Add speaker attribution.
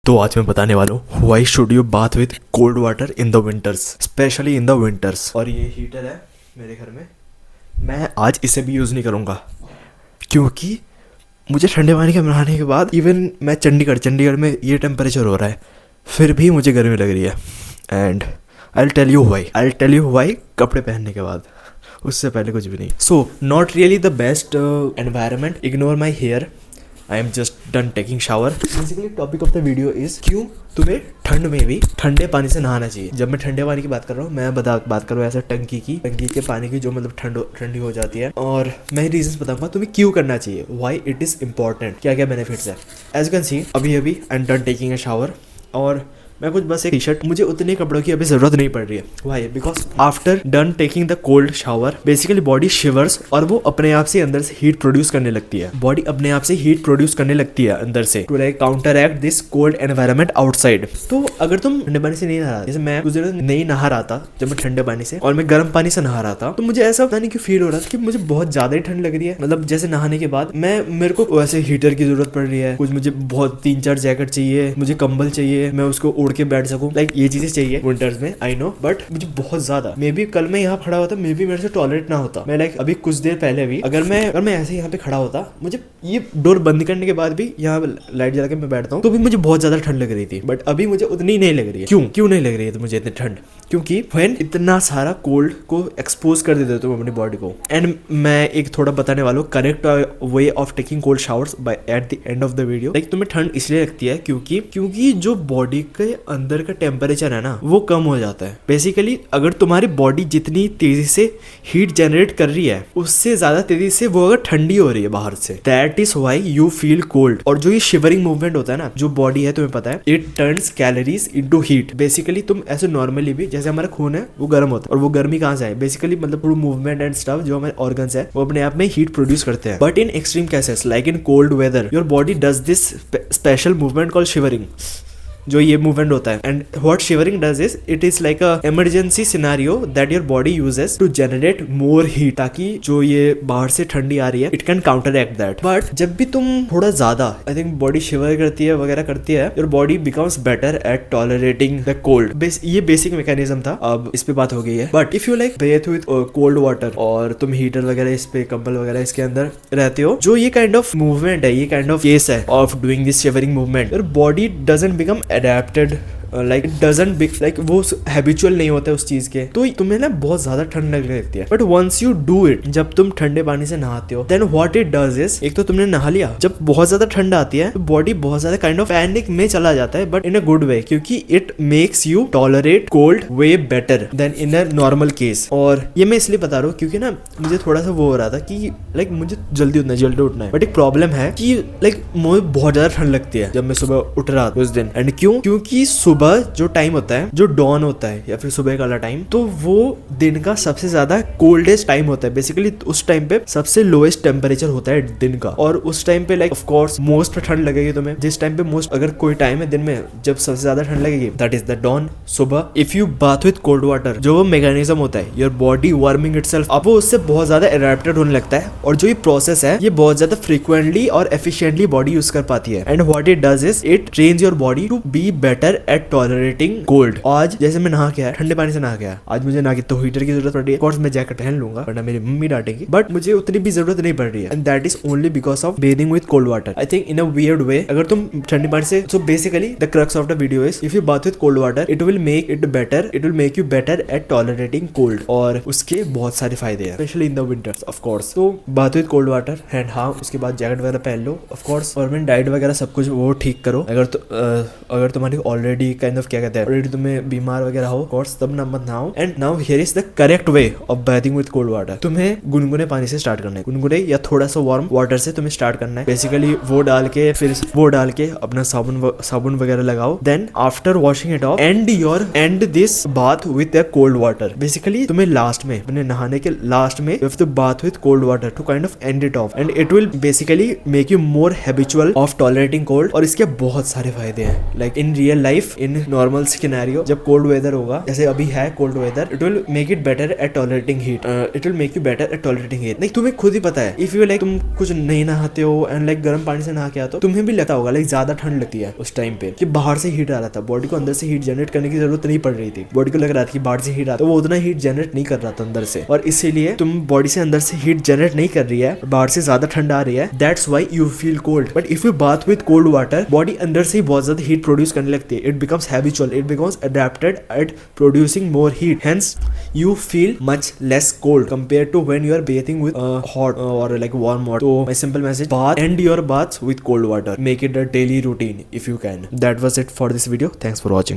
Speaker 1: तो आज मैं बताने वाला हूँ why should you bath with cold water in the winters, specially in the winters. और ये हीटर है मेरे घर में, मैं आज इसे भी यूज़ नहीं करूँगा क्योंकि मुझे ठंडे पानी के नहाने के बाद इवन मैं चंडीगढ़ में ये टेम्परेचर हो रहा है फिर भी मुझे गर्मी लग रही है। And I will tell you why कपड़े पहनने के बाद, उससे पहले कुछ भी नहीं। So not really the best environment, ignore my hair, I am just done taking shower. Basically topic of the video is क्यों तुम्हें ठंड में भी ठंडे पानी से नहाना चाहिए। जब मैं ठंडे पानी की बात कर रहा हूँ, मैं बात कर रहा हूँ ऐसा टंकी के पानी की जो मतलब ठंडी हो जाती है। और मैं रीजंस बताऊंगा तुम्हें क्यों करना चाहिए, व्हाई इट इज इंपॉर्टेंट, क्या क्या बेनिफिट्स है। एज यू कैन सी अभी I am done taking a shower और मैं कुछ बस एक टी शर्ट, मुझे उतने कपड़ों की अभी जरूरत नहीं पड़ रही है। Why? Because after done taking the cold shower basically body shivers और वो अपने आप से अंदर से हीट प्रोड्यूस करने लगती है। बॉडी अपने आप से हीट प्रोड्यूस करने लगती है अंदर से to like counteract this cold environment outside. तो अगर तुम ठंडे पानी से नहीं नहा रहा, जैसे मैं कुछ दिन नहीं नहा रहा था जब मैं ठंडे पानी से और मैं गर्म पानी से नहा रहा था, तो मुझे ऐसा पता नहीं क्यों फील हो रहा था कि मुझे बहुत ज्यादा ही ठंड लग रही है। मतलब जैसे नहाने के बाद मेरे को वैसे हीटर की जरूरत पड़ रही है, कुछ मुझे बहुत 3-4 जैकेट चाहिए, मुझे कंबल चाहिए, मैं उसको ओढ़ के बैठ सकूं, ये चीजें चाहिए विंटर्स में, आई नो। बट मुझे बहुत ज्यादा, मे बी कल मैं यहाँ खड़ा होता, मे बी मेरे से टॉलरेट ना होता। मैं अभी कुछ देर पहले भी अगर मैं ऐसे यहाँ पे खड़ा होता, मुझे ये डोर बंद करने के बाद भी यहाँ लाइट जला के मैं बैठता हूँ तो भी मुझे बहुत ज्यादा ठंड लग रही थी। बट अभी मुझे उतनी नहीं लग रही है। क्यों नहीं लग रही है तो मुझे इतनी ठंड? क्योंकि व्हेन इतना सारा कोल्ड को एक्सपोज कर देते हो तुम अपनी बॉडी को। एंड मैं एक थोड़ा बताने वाला हूँ correct way of taking cold showers by at the end of the video. Like तुम्हें ठंड इसलिए लगती है क्योंकि जो बॉडी के अंदर का टेम्परेचर है ना वो कम हो जाता है। बेसिकली अगर तुम्हारी बॉडी जितनी तेजी से हीट जनरेट कर रही है उससे ज्यादा तेजी से वो अगर ठंडी हो रही है बाहर से, that is why you feel cold. और जो ये शिवरिंग मूवमेंट होता है ना, जो बॉडी है तुम्हें पता है, it turns calories into heat. Basically तुम ऐसे नॉर्मली भी जैसे हमारा खून है वो गर्म होता है और वो गर्मी कहाँ से है, बेसिकली मतलब थ्रू मूवमेंट एंड स्टफ, जो हमारे ऑर्गन्स है वो अपने आप में हीट प्रोड्यूस करते हैं। But in extreme cases like in cold weather your body does this special movement called shivering, जो ये मूवमेंट होता है। And what shivering does is it is like a emergency scenario that your body uses to generate more heat, ताकि जो ये बाहर से ठंडी आ रही है it can counteract that. But जब भी तुम थोड़ा ज्यादा आई थिंक बॉडी शिवर करती है वगैरह करती है, your body becomes better at tolerating the cold. ये बेसिक मैकेनिज्म था, अब इस पे बात हो गई है। But if you like breathe with cold water और तुम हीटर वगैरह इस पे कंबल वगैरह इसके अंदर रहते हो, जो ये काइंड ऑफ मूवमेंट है, ये काइंड ऑफ केस है of doing this shivering movement, your body doesn't become adapted, like doesn't be like वो हैबिचुअल नहीं होता है उस चीज के, तो तुम्हें ना बहुत ज्यादा ठंड लगने लगती है। But once you do it, जब तुम ठंडे पानी से नहाते हो, then what it does is, एक तो तुमने नहा लिया, जब बहुत ज्यादा ठंड आती है तो बॉडी बहुत ज्यादा काइंड ऑफ पैनिक में चला जाता है, but in a good way, क्योंकि it makes you tolerate cold way better then in a normal case. और ये मैं इसलिए बता रहा हूँ क्योंकि ना मुझे थोड़ा सा वो हो रहा था कि लाइक मुझे जल्दी उठना है, बट एक प्रॉब्लम है कि लाइक मुझे बहुत ज्यादा ठंड लगती है जब मैं सुबह उठ रहा था उस दिन। एंड क्योंकि सुबह जो टाइम होता है, जो डॉन होता है या फिर सुबह का वाला टाइम, तो वो दिन का सबसे ज्यादा कोल्डेस्ट टाइम होता है। बेसिकली उस टाइम पे सबसे लोएस्ट टेम्परेचर होता है दिन का, और उस टाइम पे लाइक ऑफ कोर्स मोस्ट ठंड लगेगी तुम्हें। जिस टाइम पे मोस्ट, अगर कोई टाइम है दिन में जब सबसे ज्यादा ठंड लगेगी, दैट इज द डॉन, सुबह। If you bath with cold water, जो वो मैकेनिज्म होता है योर बॉडी वार्मिंग इटसेल्फ, अब वो उससे बहुत ज्यादा एडेप्टेड होने लगता है। और जो ये प्रोसेस है ये बहुत ज्यादा फ्रीक्वेंटली और एफिशिएंटली बॉडी यूज कर पाती है। And what it does is it trains your body to be better at tolerating cold. आज जैसे मैं नहा के आया, ठंडे पानी से नहा के आया, आज मुझे ना कि तो हीटर की जरूरत पड़ रही है, कोर्स मैं जैकेट पहन लूंगा वरना मेरी मम्मी डांटेगी, बट मुझे उतनी भी जरूरत नहीं पड़ रही है। And that is only because of bathing with cold water. I think in a weird way, अगर तुम ठंडे पानी से, so basically the crux of the video is if you bath with cold water it will make it better, it will make you better at tolerating cold. और उसके बहुत सारे फायदे हैं, specially in the winters of course. तो bath with cold water and हाँ, उसके बाद जैकेट वगैरह पहन लो ऑफ कोर्स। गवर्नमेंट डाइट वगैरह सब कुछ वो ठीक करो। अगर तुम्हारी ऑलरेडी काइंड ऑफ क्या कहते हैं, ऑलरेडी तुम्हें बीमार वगैरह हो कोर्स, तब ना मत नहाओ। And now here is the correct way of bathing with cold water. तुम्हें गुनगुने पानी से स्टार्ट करना है, गुनगुने या थोड़ा सा वार्म वाटर से तुम्हें स्टार्ट करना है। बेसिकली वो डाल के अपना साबुन वगैरह लगाओ। Then after washing it off and this bath with a cold water. Basically तुम्हें लास्ट में, अपने नहाने के लास्ट में, you have to bath with cold water to kind of and it off, and it will basically make you more habitual of tolerating cold. और इसके बहुत सारे फायदे हैं, like in real life, in normal scenario जब cold weather होगा, जैसे अभी है cold weather, it will make it better at tolerating heat, it will make you better at tolerating heat. नहीं तुम्हें खुद ही पता है, इफ यू लाइक तुम कुछ नहीं नहाते हो एंड लाइक गर्म पानी से नहा के आते हो, तुम्हें भी लगता होगा लाइक ज्यादा ठंड लगती है उस टाइम पे कि बाहर से हीट आ रहा था, बॉडी को अंदर से हीट जनरेट करने की जरूरत नहीं पड़ रही थी, बॉडी को लग रहा था कि बाहर से हीट आ, तो वो उतना हीट जनरेट नहीं कर रहा था अंदर से, और इसीलिए तुम बॉडी से अंदर से हीट जनरेट नहीं कर रही है, बाहर से ज्यादा ठंड आ रही है, that's why you feel cold. But if you bath with cold water, body अंदर से ही बहुत ज्यादा हीट प्रोड्यूस करने लगती है, it becomes habitual, it becomes adapted at producing more heat, hence you feel much less cold compared to when you are bathing with hot or like warm water. So my simple message, end your baths with cold water, make it a daily routine if you can. That was it for this video. Thanks for watching.